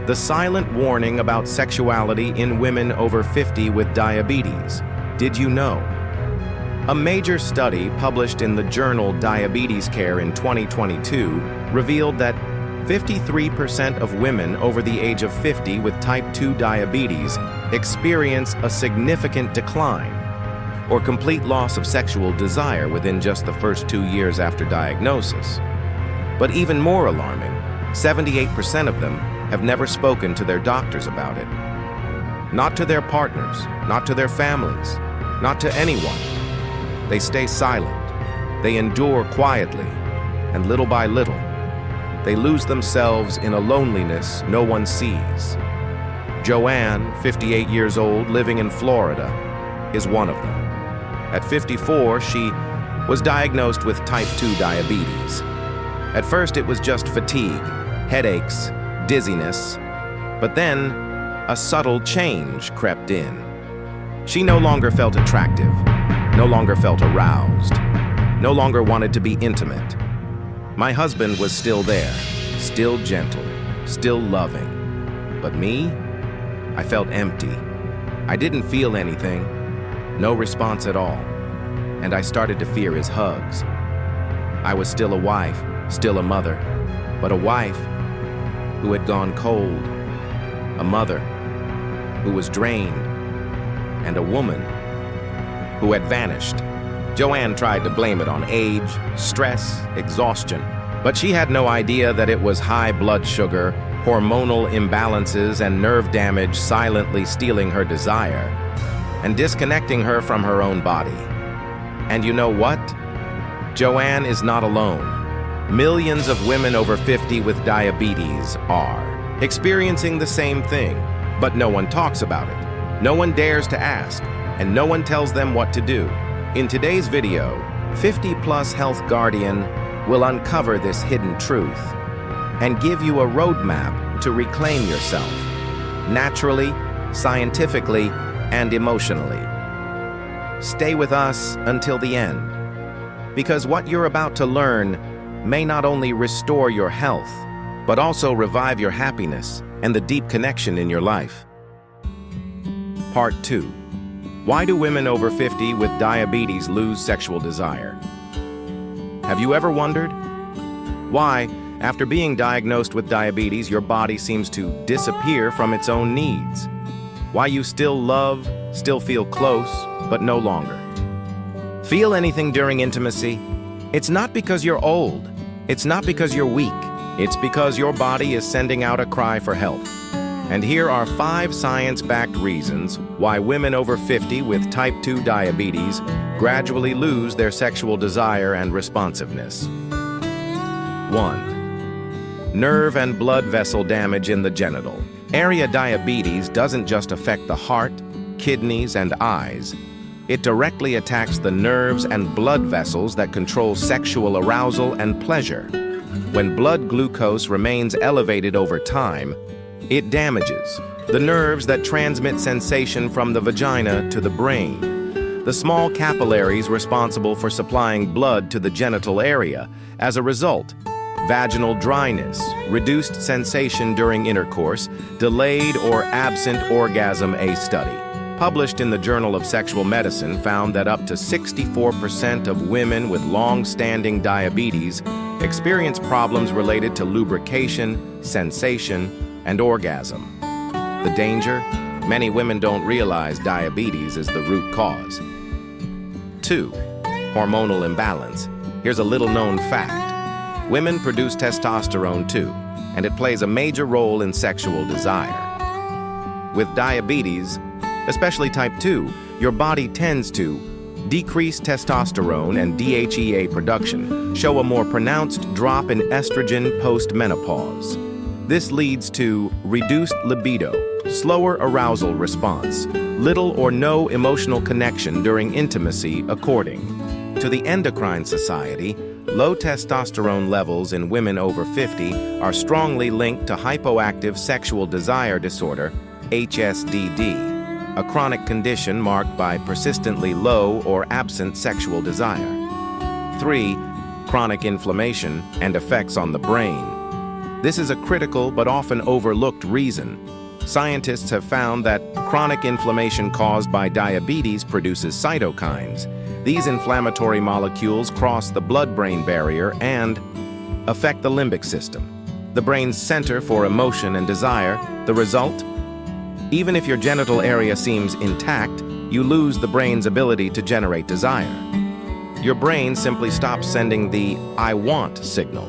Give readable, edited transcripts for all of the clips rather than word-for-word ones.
The silent warning about sexuality in women over 50 with diabetes. Did you know? A major study published in the journal Diabetes Care in 2022 revealed that 53% of women over the age of 50 with type 2 diabetes experience a significant decline or complete loss of sexual desire within just the first 2 years after diagnosis. But even more alarming, 78% of them have never spoken to their doctors about it. Not to their partners, not to their families, not to anyone. They stay silent. They endure quietly, and little by little, they lose themselves in a loneliness no one sees. Joanne, 58 years old, living in Florida, is one of them. At 54, she was diagnosed with type 2 diabetes. At first, it was just fatigue, headaches, dizziness, but then a subtle change crept in. She no longer felt attractive, no longer felt aroused, no longer wanted to be intimate. My husband was still there, still gentle, still loving. But me? I felt empty. I didn't feel anything, no response at all. And I started to fear his hugs. I was still a wife, still a mother, but a wife who had gone cold, a mother who was drained, and a woman who had vanished. Joanne tried to blame it on age, stress, exhaustion, but she had no idea that it was high blood sugar, hormonal imbalances, and nerve damage silently stealing her desire and disconnecting her from her own body. And you know what? Joanne is not alone. Millions of women over 50 with diabetes are experiencing the same thing, but no one talks about it. No one dares to ask, and no one tells them what to do. In today's video, 50+ Health Guardian will uncover this hidden truth and give you a roadmap to reclaim yourself, naturally, scientifically, and emotionally. Stay with us until the end, because what you're about to learn may not only restore your health, but also revive your happiness and the deep connection in your life. Part 2. Why do women over 50 with diabetes lose sexual desire? Have you ever wondered why, after being diagnosed with diabetes, your body seems to disappear from its own needs? Why you still love, still feel close, but no longer feel anything during intimacy? It's not because you're old. It's not because you're weak. It's because your body is sending out a cry for help. And here are 5 science-backed reasons why women over 50 with type 2 diabetes gradually lose their sexual desire and responsiveness. 1. Nerve and blood vessel damage in the genital area. Diabetes doesn't just affect the heart, kidneys, and eyes. It directly attacks the nerves and blood vessels that control sexual arousal and pleasure. When blood glucose remains elevated over time, it damages the nerves that transmit sensation from the vagina to the brain, the small capillaries responsible for supplying blood to the genital area. As a result, vaginal dryness, reduced sensation during intercourse, delayed or absent orgasm. A study published in the Journal of Sexual Medicine found that up to 64% of women with long-standing diabetes experience problems related to lubrication, sensation, and orgasm. The danger? Many women don't realize diabetes is the root cause. 2. Hormonal imbalance. Here's a little-known fact. Women produce testosterone too, and it plays a major role in sexual desire. With diabetes, especially type 2, your body tends to decrease testosterone and DHEA production, show a more pronounced drop in estrogen post-menopause. This leads to reduced libido, slower arousal response, little or no emotional connection during intimacy. According to the Endocrine Society, low testosterone levels in women over 50 are strongly linked to hypoactive sexual desire disorder, HSDD, a chronic condition marked by persistently low or absent sexual desire. 3. Chronic inflammation and effects on the brain. This is a critical but often overlooked reason. Scientists have found that chronic inflammation caused by diabetes produces cytokines. These inflammatory molecules cross the blood-brain barrier and affect the limbic system, the brain's center for emotion and desire. The result? Even if your genital area seems intact, you lose the brain's ability to generate desire. Your brain simply stops sending the "I want" signal.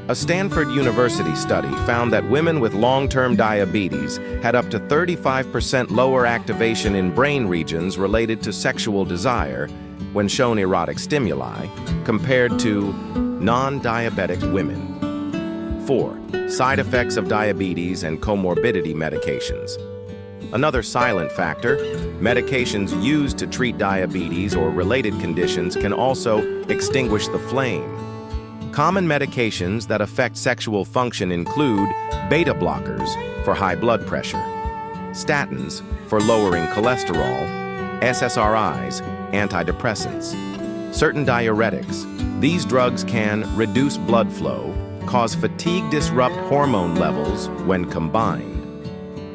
A Stanford University study found that women with long-term diabetes had up to 35% lower activation in brain regions related to sexual desire when shown erotic stimuli, compared to non-diabetic women. 4. Side effects of diabetes and comorbidity medications. Another silent factor, medications used to treat diabetes or related conditions can also extinguish the flame. Common medications that affect sexual function include beta blockers for high blood pressure, statins for lowering cholesterol, SSRIs, antidepressants, certain diuretics. These drugs can reduce blood flow, cause fatigue, disrupt hormone levels when combined.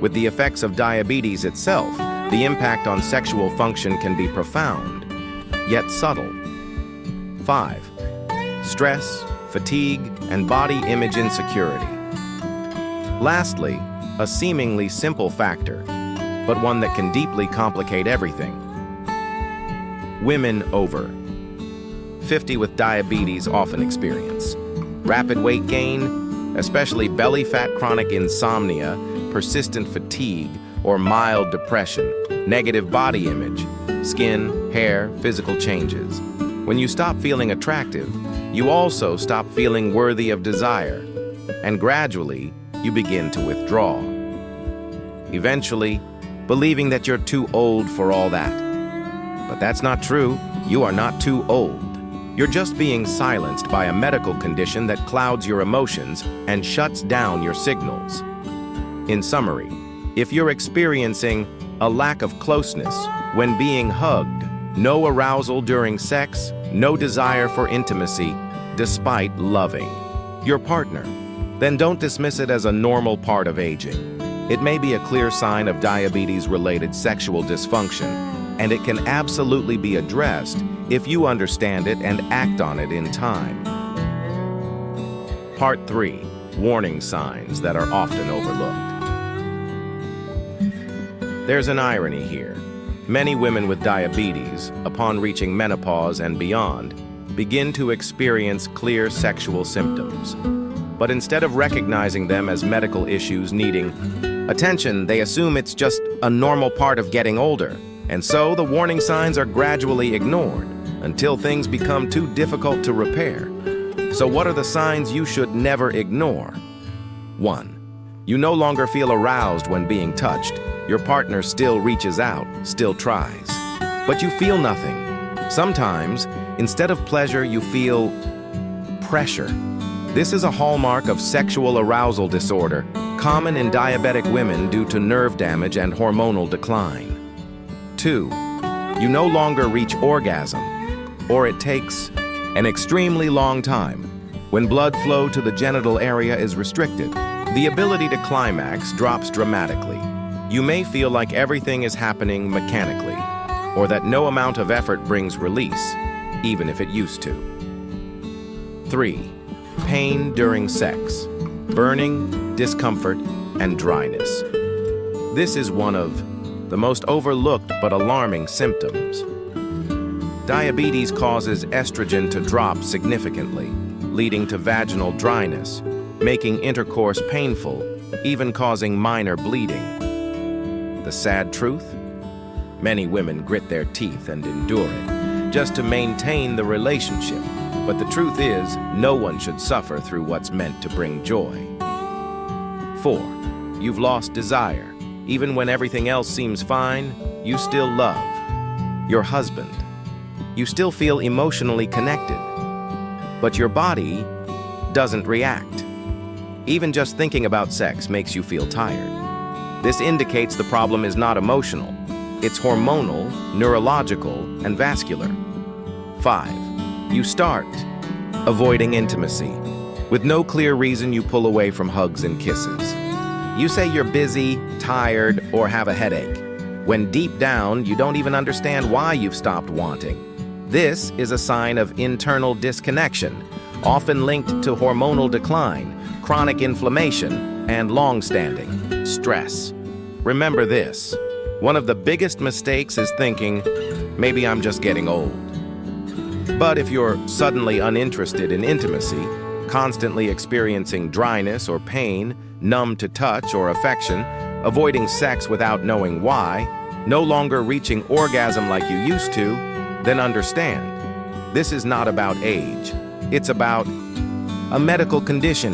With the effects of diabetes itself, the impact on sexual function can be profound, yet subtle. 5. Stress, fatigue, and body image insecurity. Lastly, a seemingly simple factor, but one that can deeply complicate everything. Women over 50 with diabetes often experience rapid weight gain, especially belly fat, chronic insomnia, persistent fatigue, or mild depression, negative body image, skin, hair, physical changes. When you stop feeling attractive, you also stop feeling worthy of desire, and gradually, you begin to withdraw. Eventually, believing that you're too old for all that. But that's not true. You are not too old. You're just being silenced by a medical condition that clouds your emotions and shuts down your signals. In summary, if you're experiencing a lack of closeness when being hugged, no arousal during sex, no desire for intimacy, despite loving your partner, then don't dismiss it as a normal part of aging. It may be a clear sign of diabetes-related sexual dysfunction, and it can absolutely be addressed if you understand it and act on it in time. Part 3. Warning signs that are often overlooked. There's an irony here. Many women with diabetes, upon reaching menopause and beyond, begin to experience clear sexual symptoms. But instead of recognizing them as medical issues needing attention, they assume it's just a normal part of getting older. And so the warning signs are gradually ignored until things become too difficult to repair. So what are the signs you should never ignore? 1. You no longer feel aroused when being touched. Your partner still reaches out, still tries, but you feel nothing. Sometimes, instead of pleasure, you feel pressure. This is a hallmark of sexual arousal disorder, common in diabetic women due to nerve damage and hormonal decline. 2. You no longer reach orgasm, or it takes an extremely long time. When blood flow to the genital area is restricted, the ability to climax drops dramatically. You may feel like everything is happening mechanically, or that no amount of effort brings release, even if it used to. 3. Pain during sex, burning, discomfort, and dryness. This is one of the most overlooked but alarming symptoms. Diabetes causes estrogen to drop significantly, leading to vaginal dryness, making intercourse painful, even causing minor bleeding. The sad truth? Many women grit their teeth and endure it, just to maintain the relationship. But the truth is, no one should suffer through what's meant to bring joy. 4. You've lost desire. Even when everything else seems fine, you still love your husband. You still feel emotionally connected, but your body doesn't react. Even just thinking about sex makes you feel tired. This indicates the problem is not emotional. It's hormonal, neurological, and vascular. 5. You start avoiding intimacy. With no clear reason, you pull away from hugs and kisses. You say you're busy, tired, or have a headache, when deep down you don't even understand why you've stopped wanting. This is a sign of internal disconnection, often linked to hormonal decline, chronic inflammation, and long-standing stress. Remember this: one of the biggest mistakes is thinking, maybe I'm just getting old. But if you're suddenly uninterested in intimacy, constantly experiencing dryness or pain, numb to touch or affection, avoiding sex without knowing why, no longer reaching orgasm like you used to, then understand, this is not about age. It's about a medical condition.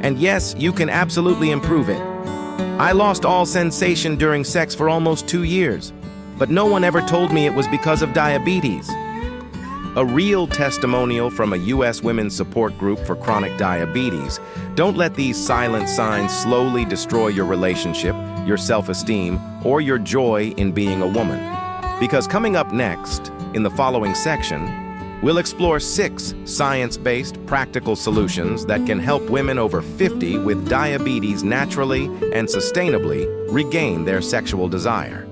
And yes, you can absolutely improve it. I lost all sensation during sex for almost 2 years, but no one ever told me it was because of diabetes. A real testimonial from a U.S. women's support group for chronic diabetes. Don't let these silent signs slowly destroy your relationship, your self-esteem, or your joy in being a woman. Because coming up next, in the following section, we'll explore 6 science-based, practical solutions that can help women over 50 with diabetes naturally and sustainably regain their sexual desire.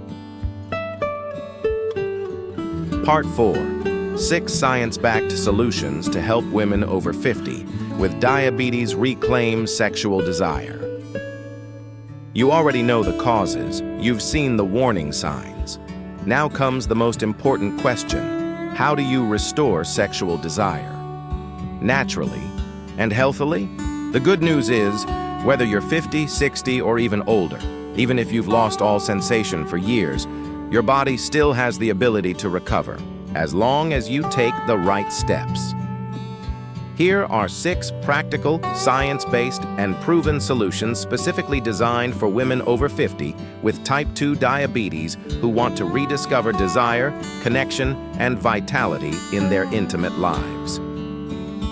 Part 4. 6 science-backed solutions to help women over 50 with diabetes reclaim sexual desire. You already know the causes. You've seen the warning signs. Now comes the most important question. How do you restore sexual desire? Naturally and healthily? The good news is, whether you're 50, 60, or even older, even if you've lost all sensation for years, your body still has the ability to recover, as long as you take the right steps. Here are 6 practical, science-based, and proven solutions specifically designed for women over 50 with type 2 diabetes who want to rediscover desire, connection, and vitality in their intimate lives.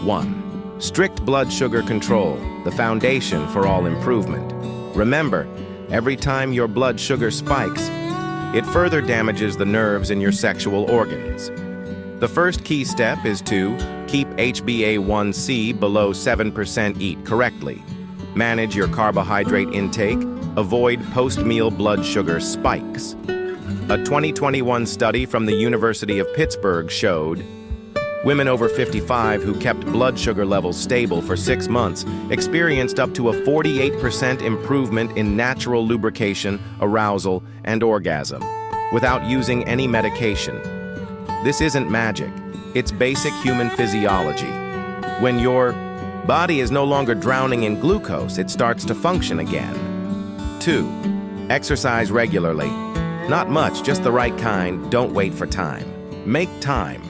1. Strict blood sugar control, the foundation for all improvement. Remember, every time your blood sugar spikes, it further damages the nerves in your sexual organs. The first key step is to keep HbA1c below 7%. Eat correctly. Manage your carbohydrate intake. Avoid post-meal blood sugar spikes. A 2021 study from the University of Pittsburgh showed women over 55 who kept blood sugar levels stable for 6 months experienced up to a 48% improvement in natural lubrication, arousal, and orgasm without using any medication. This isn't magic. It's basic human physiology. When your body is no longer drowning in glucose, it starts to function again. 2. Exercise regularly. Not much, just the right kind. Don't wait for time. Make time.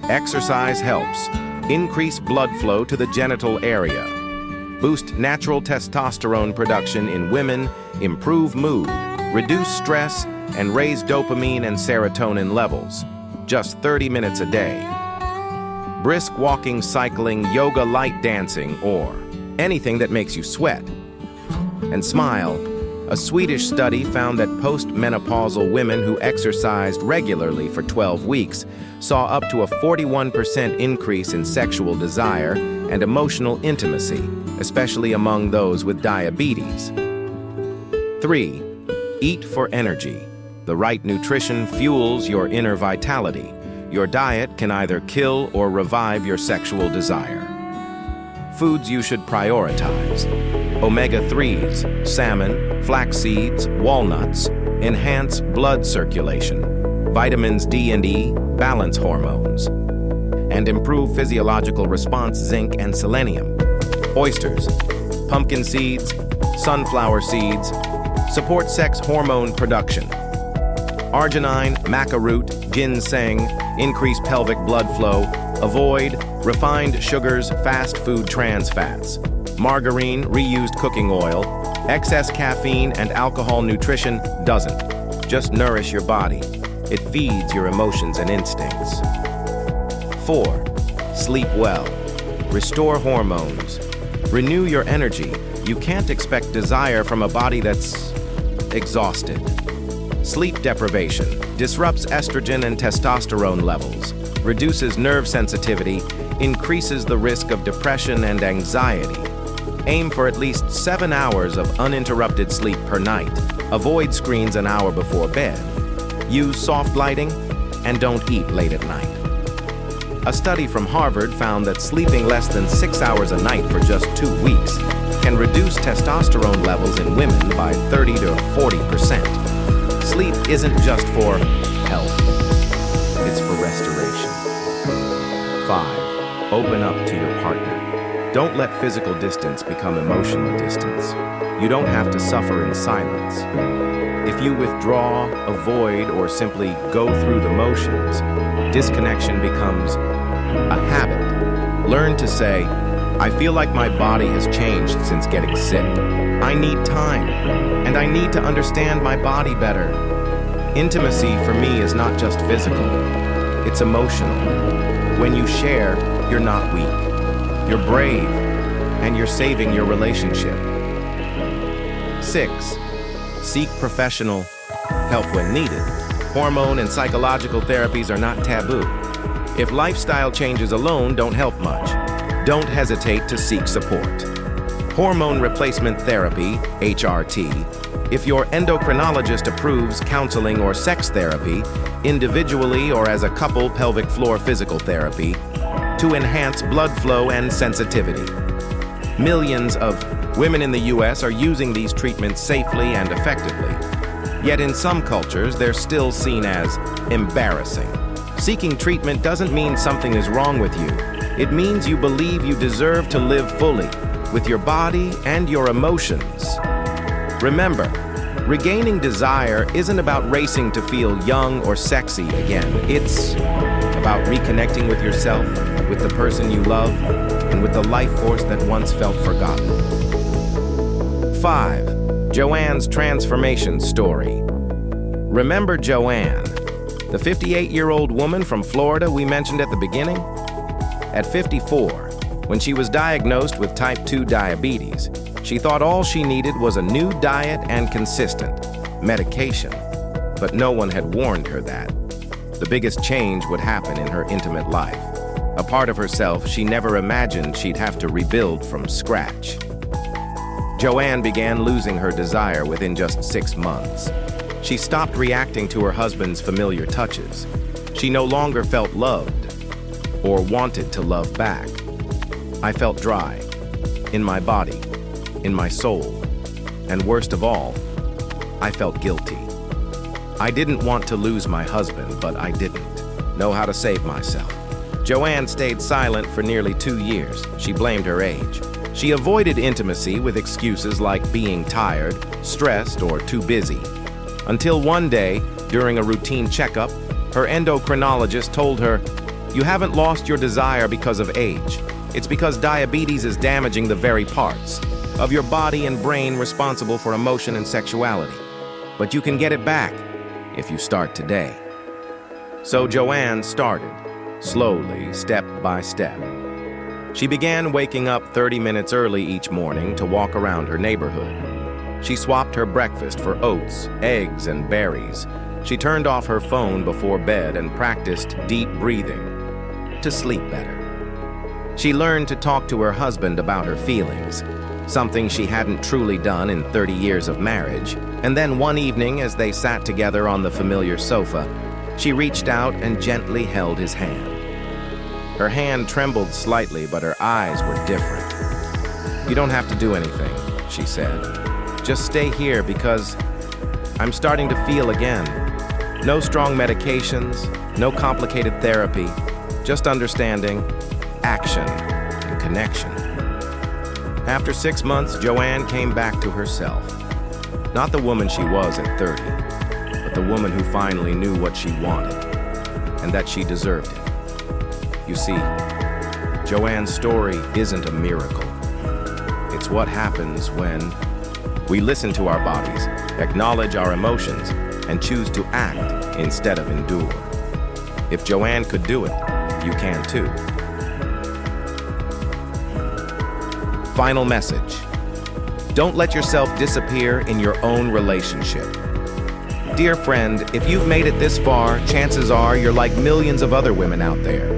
Exercise helps increase blood flow to the genital area, boost natural testosterone production in women, improve mood, reduce stress, and raise dopamine and serotonin levels. Just 30 minutes a day. Brisk walking, cycling, yoga, light dancing, or anything that makes you sweat. And smile. A Swedish study found that post-menopausal women who exercised regularly for 12 weeks saw up to a 41% increase in sexual desire and emotional intimacy, especially among those with diabetes. 3. Eat for energy. The right nutrition fuels your inner vitality. Your diet can either kill or revive your sexual desire. Foods you should prioritize. Omega-3s, salmon, flax seeds, walnuts enhance blood circulation. Vitamins D and E balance hormones and improve physiological response. Zinc and selenium. Oysters, pumpkin seeds, sunflower seeds support sex hormone production. Arginine, maca root, ginseng increase pelvic blood flow. Avoid refined sugars, fast food trans fats. Margarine, reused cooking oil, excess caffeine and alcohol. Nutrition doesn't just nourish your body. It feeds your emotions and instincts. 4. Sleep well. Restore hormones. Renew your energy. You can't expect desire from a body that's exhausted. Sleep deprivation disrupts estrogen and testosterone levels, reduces nerve sensitivity, increases the risk of depression and anxiety. Aim for at least 7 hours of uninterrupted sleep per night. Avoid screens an hour before bed. Use soft lighting, and don't eat late at night. A study from Harvard found that sleeping less than 6 hours a night for just 2 weeks can reduce testosterone levels in women by 30 to 40%. Sleep isn't just for health, it's for restoration. 5. Open up to your partner. Don't let physical distance become emotional distance. You don't have to suffer in silence. If you withdraw, avoid, or simply go through the motions, disconnection becomes a habit. Learn to say, I feel like my body has changed since getting sick. I need time, and I need to understand my body better. Intimacy for me is not just physical, it's emotional. When you share, you're not weak. You're brave, and you're saving your relationship. 6. Seek professional help when needed. Hormone and psychological therapies are not taboo. If lifestyle changes alone don't help much, don't hesitate to seek support. Hormone replacement therapy, HRT, if your endocrinologist approves counseling or sex therapy, individually or as a couple, pelvic floor physical therapy, to enhance blood flow and sensitivity. Millions of women in the U.S. are using these treatments safely and effectively. Yet in some cultures, they're still seen as embarrassing. Seeking treatment doesn't mean something is wrong with you. It means you believe you deserve to live fully with your body and your emotions. Remember, regaining desire isn't about racing to feel young or sexy again. It's about reconnecting with yourself, with the person you love, and with the life force that once felt forgotten. 5. Joanne's transformation story. Remember Joanne, the 58-year-old woman from Florida we mentioned at the beginning? At 54, when she was diagnosed with type 2 diabetes, she thought all she needed was a new diet and consistent medication. But no one had warned her that the biggest change would happen in her intimate life. A part of herself she never imagined she'd have to rebuild from scratch. Joanne began losing her desire within just 6 months. She stopped reacting to her husband's familiar touches. She no longer felt loved or wanted to love back. I felt dry, in my body, in my soul, and worst of all, I felt guilty. I didn't want to lose my husband, but I didn't know how to save myself. Joanne stayed silent for nearly 2 years. She blamed her age. She avoided intimacy with excuses like being tired, stressed, or too busy. Until one day, during a routine checkup, her endocrinologist told her, "You haven't lost your desire because of age. It's because diabetes is damaging the very parts of your body and brain responsible for emotion and sexuality. But you can get it back if you start today." So Joanne started, slowly, step by step. She began waking up 30 minutes early each morning to walk around her neighborhood. She swapped her breakfast for oats, eggs, and berries. She turned off her phone before bed and practiced deep breathing to sleep better. She learned to talk to her husband about her feelings, something she hadn't truly done in 30 years of marriage. And then one evening, as they sat together on the familiar sofa, she reached out and gently held his hand. Her hand trembled slightly, but her eyes were different. "You don't have to do anything," she said. "Just stay here because I'm starting to feel again. No strong medications, no complicated therapy, just understanding, action, and connection." After 6 months, Joanne came back to herself. Not the woman she was at 30, but the woman who finally knew what she wanted and that she deserved it. You see, Joanne's story isn't a miracle. It's what happens when we listen to our bodies, acknowledge our emotions, and choose to act instead of endure. If Joanne could do it, you can too. Final message. Don't let yourself disappear in your own relationship. Dear friend, if you've made it this far, chances are you're like millions of other women out there.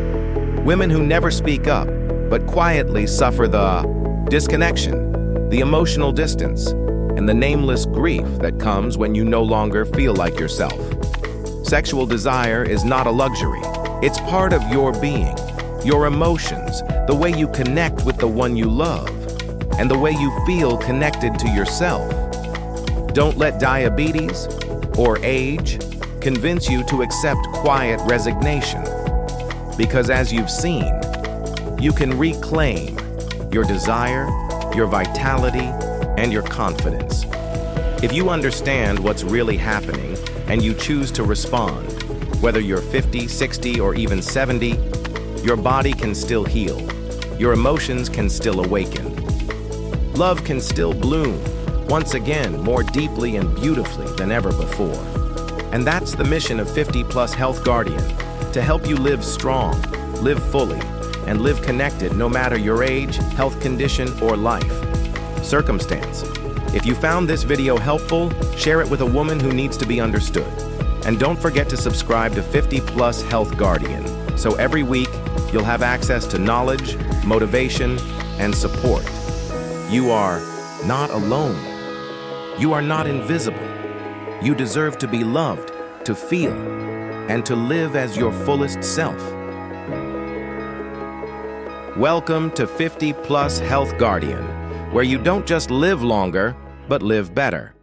Women who never speak up, but quietly suffer the disconnection, the emotional distance, and the nameless grief that comes when you no longer feel like yourself. Sexual desire is not a luxury. It's part of your being, your emotions, the way you connect with the one you love, and the way you feel connected to yourself. Don't let diabetes or age convince you to accept quiet resignation. Because as you've seen, you can reclaim your desire, your vitality, and your confidence. If you understand what's really happening and you choose to respond, whether you're 50, 60, or even 70, your body can still heal. Your emotions can still awaken. Love can still bloom, once again, more deeply and beautifully than ever before. And that's the mission of 50 Plus Health Guardian, to help you live strong, live fully, and live connected no matter your age, health condition, or life circumstance. If you found this video helpful, share it with a woman who needs to be understood. And don't forget to subscribe to 50 Plus Health Guardian, so every week you'll have access to knowledge, motivation, and support. You are not alone. You are not invisible. You deserve to be loved, to feel, and to live as your fullest self. Welcome to 50 Plus Health Guardian, where you don't just live longer, but live better.